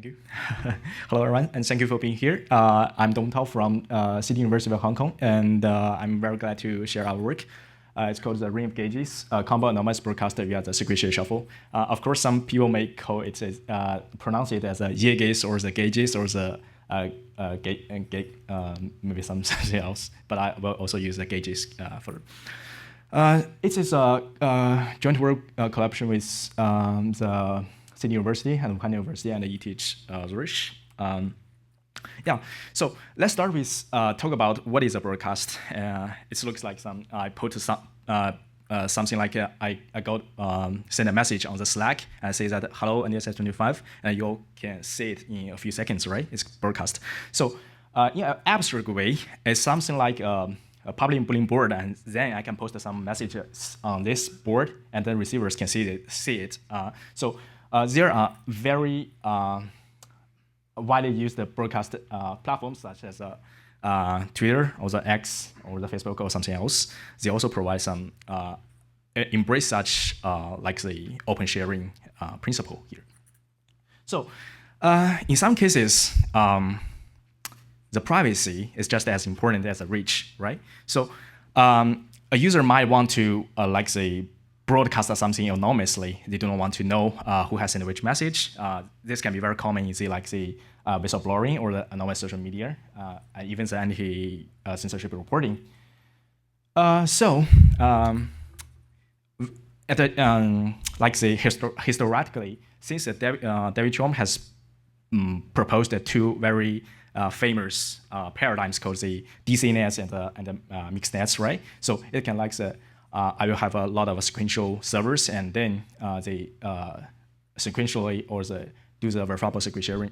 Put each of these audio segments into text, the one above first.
Thank you. Hello, everyone, and thank you for being here. I'm Dong Tao from City University of Hong Kong, and I'm very glad to share our work. It's called the Ring of Gyges, combo anomalous broadcaster via the sequential shuffle. Of course, some people may call it, pronounce it as a Gyges or the Gyges or the maybe something else, but I will also use the Gyges for. It is a joint work collaboration with the City University and Wuhan University and ETH Zurich. Yeah, so let's start with talk about what is a broadcast. It looks like I put something like I got send a message on the Slack and say that hello NDSS 25, and you can see it in a few seconds, right? It's broadcast. So in an abstract way, it's something like a public bulletin board, and then I can post some messages on this board, and then receivers can see it. There are very widely used broadcast platforms such as Twitter or the X or the Facebook or something else. They also provide some embrace such like the open sharing principle here. So in some cases, the privacy is just as important as the reach, right? So a user might want to like say broadcast something anonymously. They do not want to know who has sent which message. This can be very common in the whistleblowing or the anonymous social media, and even the anti-censorship reporting. At the historically, since David Chom has proposed two very famous paradigms called the DC nets and the mixed nets, right? So it can like the I will have a lot of sequential servers, and then they sequentially or do the verifiable sequential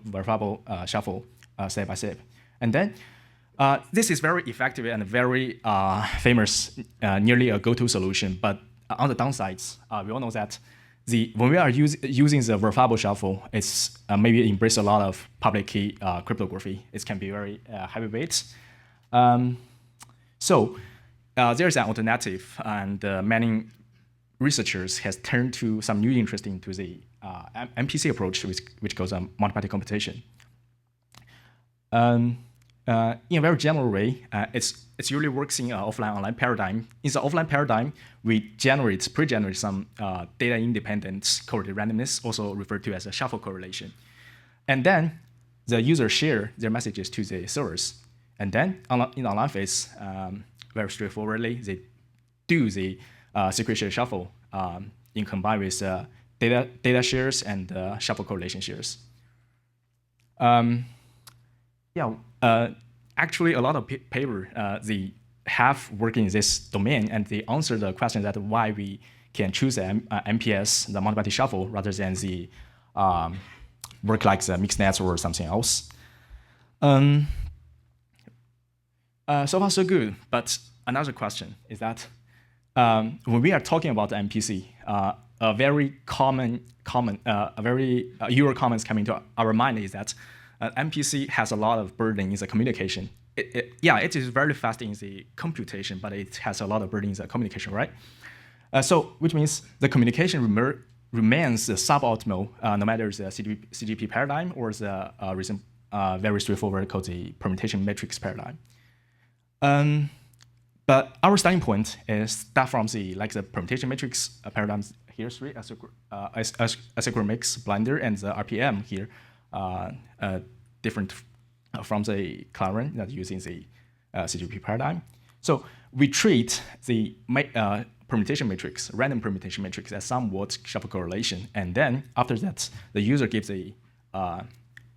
verifiable shuffle step by step. And then this is very effective and very famous, nearly a go-to solution. But on the downsides, we all know that when we are using the verifiable shuffle, it's maybe embrace a lot of public key cryptography. It can be very heavyweight. There's an alternative, and many researchers has turned to some new interest into the MPC approach, which goes on multi-party computation. In a very general way, it usually works in an offline-online paradigm. In the offline paradigm, we pre-generate some data-independent correlated randomness, also referred to as a shuffle correlation. And then the user share their messages to the servers. And then in the online phase, very straightforwardly, they do the sequential shuffle in combined with data shares and shuffle correlation shares. Actually, a lot of paper they have working in this domain, and they answer the question that why we can choose the MPS, the multi-party shuffle, rather than the work like the mixed nets or something else. So far, so good. But another question is that when we are talking about the MPC, a very Euro comments coming to our mind is that MPC has a lot of burden in the communication. It is very fast in the computation, but it has a lot of burden in the communication, right? Which means the communication remains suboptimal, no matter the CGP paradigm or the recent very straightforward called the permutation matrix paradigm. But our starting point is that from the permutation matrix paradigms here, three asynchronous mix, blender, and the RPM here, different from the current that using the CGP paradigm. So we treat the permutation matrix, random permutation matrix, as somewhat shuffle correlation, and then after that, the user gives the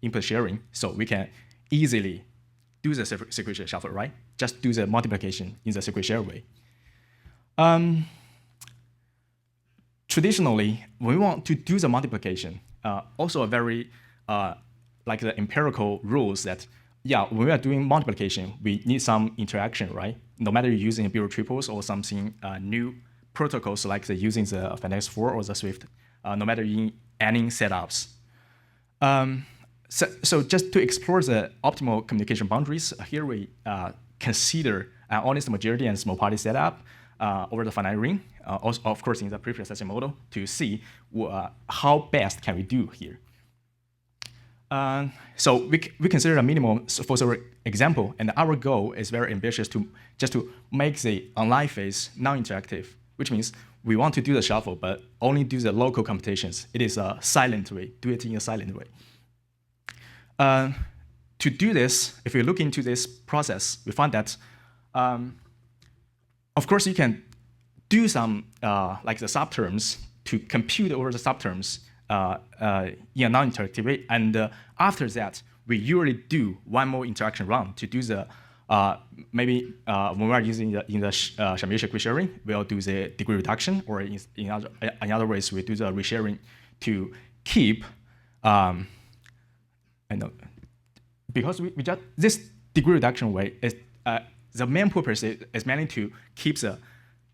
input sharing, so we can easily do the sequential shuffle, right? Just do the multiplication in the sequential way. Traditionally, when we want to do the multiplication, also a very like the empirical rules that, when we are doing multiplication, we need some interaction, right? No matter you're using Bureau triples or something new protocols like using the FedEx4 or the Swift, no matter in any setups. So just to explore the optimal communication boundaries, here we consider an honest majority and small party setup over the finite ring, also, of course, in the preprocessing model to see how best can we do here. So we consider a minimum for our example, and our goal is very ambitious to just to make the online phase non-interactive, which means we want to do the shuffle, but only do the local computations. It is a silent way, do it in a silent way. To do this, if we look into this process, we find that, of course, you can do some like the subterms to compute over the subterms in a non-interactive way, and after that, we usually do one more interaction round to do the maybe when we are using in the Shamir resharing, we'll do the degree reduction, or in other ways, we do the resharing to keep. I know, because we just this degree reduction way is the main purpose is mainly to keep the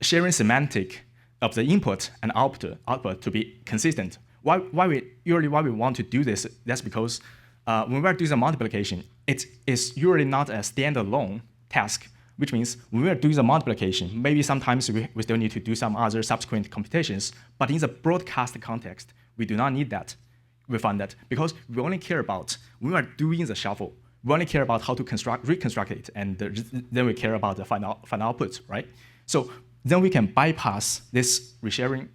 sharing semantic of the input and output to be consistent. Why we want to do this? That's because when we're doing the multiplication, it is usually not a standalone task, which means when we're doing the multiplication, maybe sometimes we still need to do some other subsequent computations, but in the broadcast context, we do not need that. We found that because we only care about, when we are doing the shuffle, we only care about how to reconstruct it, and then we care about the final outputs, right? So then we can bypass this resharing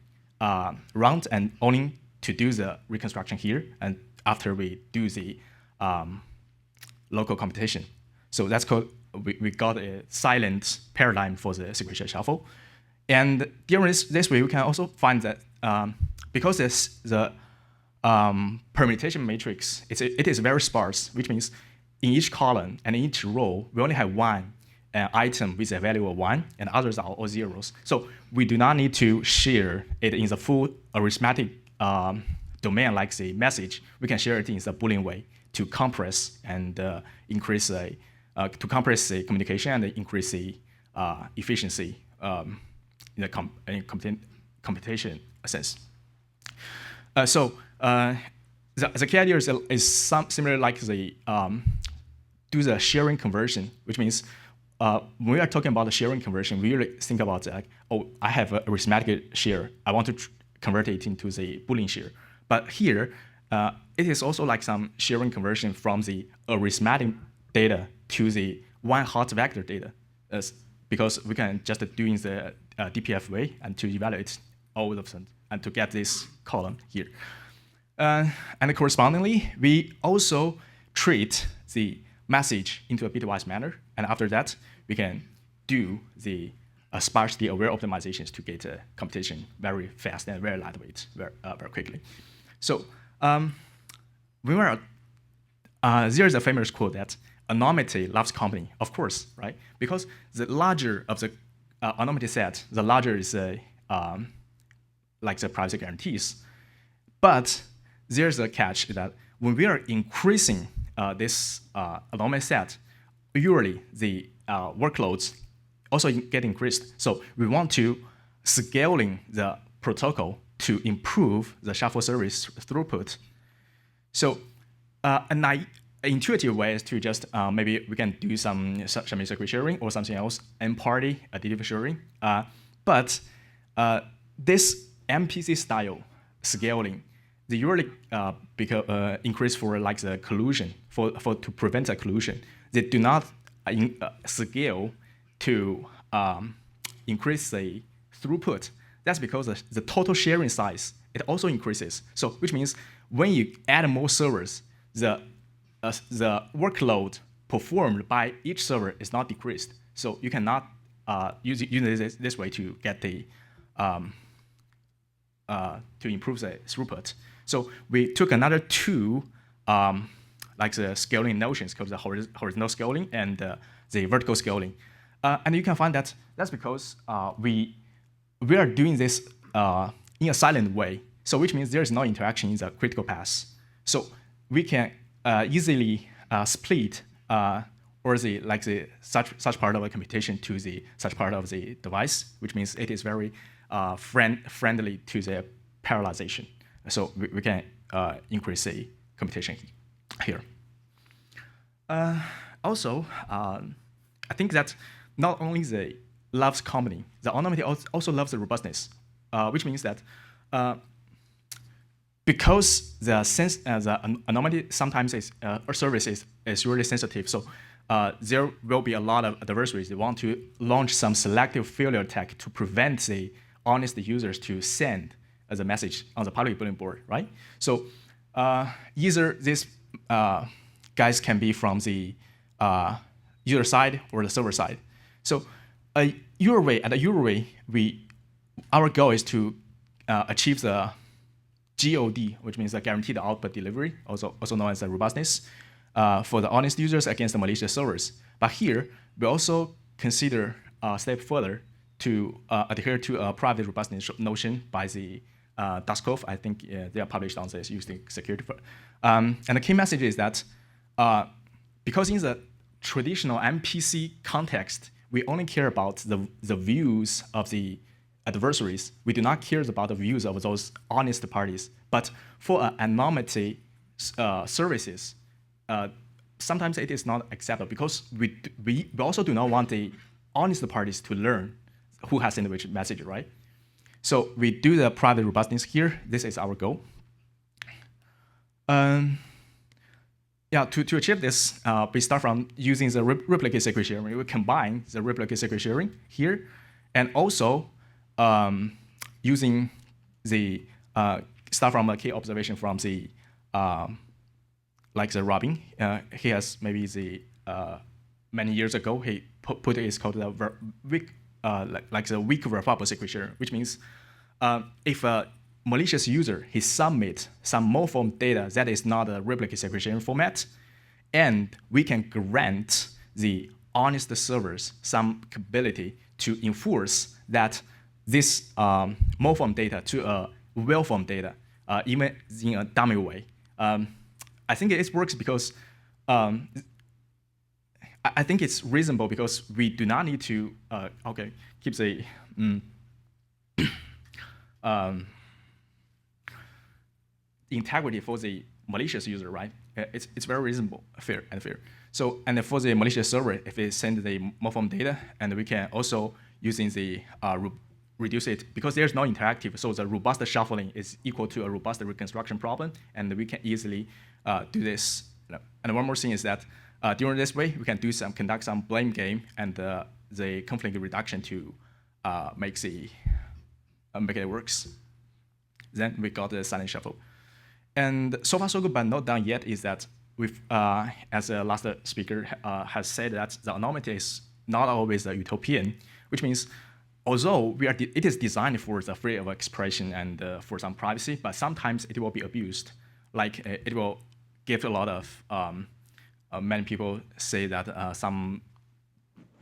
round and only to do the reconstruction here, and after we do the local computation. So that's called, we got a silent paradigm for the sequential shuffle. And during this way, we can also find that because the permutation matrix, it is very sparse, which means in each column and in each row, we only have one item with a value of 1, and others are all zeros. So we do not need to share it in the full arithmetic domain like the message. We can share it in the Boolean way to compress and increase to compress the communication and increase the efficiency in the computation sense. The key idea is similar like the do the sharing conversion, which means when we are talking about the sharing conversion, we really think about like, oh, I have a arithmetic share. I want to convert it into the Boolean share. But here, it is also like some sharing conversion from the arithmetic data to the one hot vector data, because we can just do in the DPF way and to evaluate all of them and to get this column here. And correspondingly, we also treat the message into a bitwise manner, and after that, we can do the sparsely aware optimizations to get computation very fast and very lightweight, very quickly. So there is a famous quote that anonymity loves company, of course, right? Because the larger of the anonymity set, the larger is like the privacy guarantees. But there's a catch that when we are increasing this anonymity set, usually the workloads also get increased. So we want to scaling the protocol to improve the shuffle service throughput. So an intuitive way is to just maybe we can do some Shamir sharing or something else, and party additive sharing. But this MPC style scaling, they usually increase for like the collusion, to prevent a collusion. They do not scale to increase the throughput. That's because the total sharing size, it also increases. So which means when you add more servers, the workload performed by each server is not decreased. So you cannot use this way to get the to improve the throughput. So we took another two like the scaling notions called the horizontal scaling and the vertical scaling. And you can find that that's because we are doing this in a silent way. So which means there is no interaction in the critical path. So we can easily split or such part of a computation to the such part of the device, which means it is very friendly to the parallelization. So we can increase the computation here. Also, I think that not only the loves company, the anonymity also loves the robustness, which means that because the anomaly sometimes is or service is really sensitive, so there will be a lot of adversaries that want to launch some selective failure attack to prevent the honest users to send as a message on the public bulletin board, right? So either these guys can be from the user side or the server side. So at the URA, our goal is to achieve the GOD, which means the guaranteed output delivery, also known as the robustness, for the honest users against the malicious servers. But here, we also consider a step further to adhere to a private robustness notion by the Daskov. I think they are published on this using security. And the key message is that because in the traditional MPC context, we only care about the views of the adversaries. We do not care about the views of those honest parties. But for anonymity services, sometimes it is not acceptable because we also do not want the honest parties to learn who has sent which message, right? So we do the private robustness here. This is our goal. To achieve this, we start from using the replicate secret sharing. We combine the replicate secret sharing here, and also using the start from a key observation from the like the Robin. He has maybe the many years ago he put it is called the weak like the weak verifiable secret sharing, which means if a malicious user he submit some morphome data that is not a replicate secret sharing format, and we can grant the honest servers some ability to enforce that this morphome data to a well-formed data, even in a dummy way. I think it works because I think it's reasonable because we do not need to keep the integrity for the malicious user, right? It's very reasonable, fair. So, and for the malicious server, if it send the morphome data, and we can also using the reduce it because there's no interactive. So the robust shuffling is equal to a robust reconstruction problem, and we can easily do this. And one more thing is that during this way, we can conduct some blame game and the conflict reduction to make it works. Then we got the silent shuffle. And so far so good, but not done yet is that we've, as the last speaker has said, that the anonymity is not always a utopian, which means although it is designed for the freedom of expression and for some privacy, but sometimes it will be abused. Like it will give a lot of, many people say that some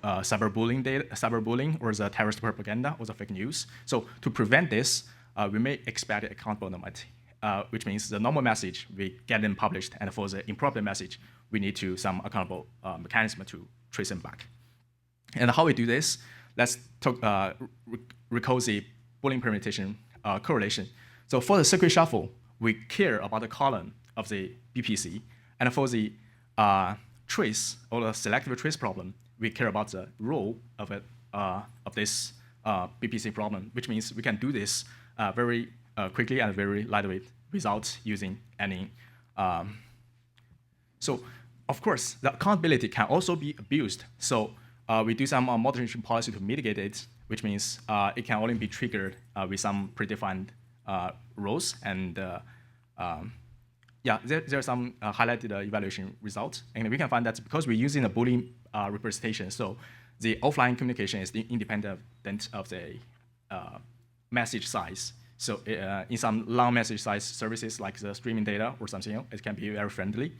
cyberbullying or the terrorist propaganda or the fake news. So to prevent this, we may expect accountable anonymity. Which means the normal message, we get them published, and for the improper message, we need some accountable mechanism to trace them back. And how we do this, let's recall the Boolean permutation correlation. So for the secret shuffle, we care about the column of the BPC, and for the trace or the selective trace problem, we care about the row of this BPC problem, which means we can do this very quickly and very lightweight without using any. So, of course, the accountability can also be abused. So we do some moderation policy to mitigate it, which means it can only be triggered with some predefined rows. And there are some highlighted evaluation results. And we can find that because we're using a Boolean representation, so the offline communication is independent of the message size. So in some long message size services like the streaming data or something else, it can be very friendly.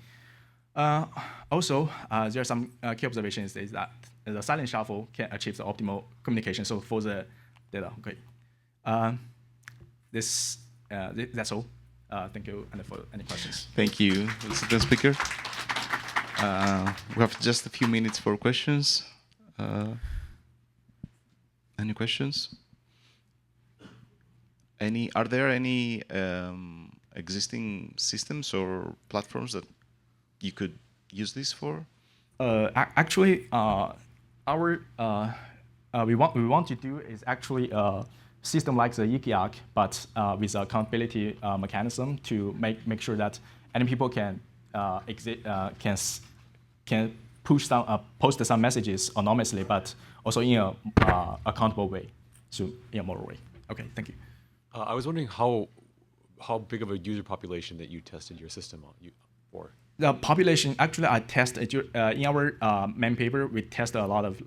Also, there are some key observations is that the silent shuffle can achieve the optimal communication. So for the data, okay. That's all. Thank you, and for any questions. Thank you, the second speaker. We have just a few minutes for questions. Any questions? Are there any existing systems or platforms that you could use this for? Actually, we want to do is actually system like the EKIAC, but with accountability mechanism to make sure that any people can push some post some messages anonymously, but also in a accountable way, so in a moral way. Okay, thank you. I was wondering how big of a user population that you tested your system on for. The population, actually, I test in our main paper. We test a lot of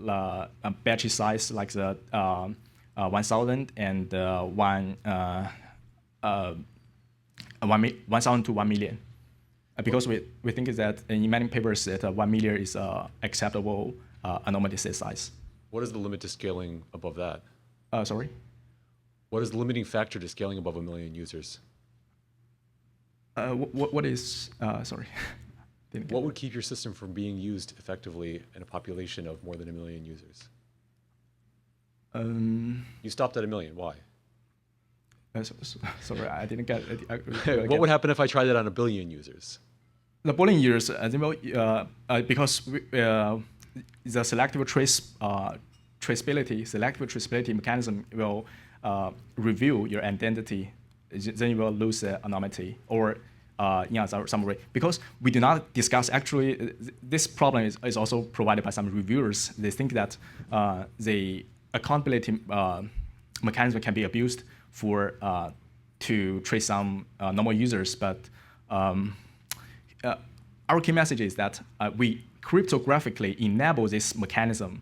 batch size, like the 1,000 and 1,000 to 1 million, because we think that in many papers that 1 million is acceptable anonymity size. What is the limit to scaling above that? Sorry. What is the limiting factor to scaling above 1 million users? What is sorry? What would keep your system from being used effectively in a population of more than 1 million users? You stopped at 1 million. Why? Sorry, I didn't get it. What would happen if I tried that on 1 billion users? The bulletin users, because the selective traceability mechanism will review your identity. Then you will lose anonymity, or some way. Because we do not discuss, actually, this problem is also provided by some reviewers. They think that the accountability mechanism can be abused to trace some normal users, but our key message is that we cryptographically enable this mechanism.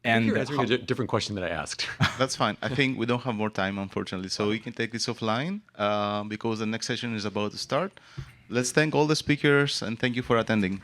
And you're answering a different question that I asked. That's fine. I think we don't have more time, unfortunately, so we can take this offline because the next session is about to start. Let's thank all the speakers and thank you for attending.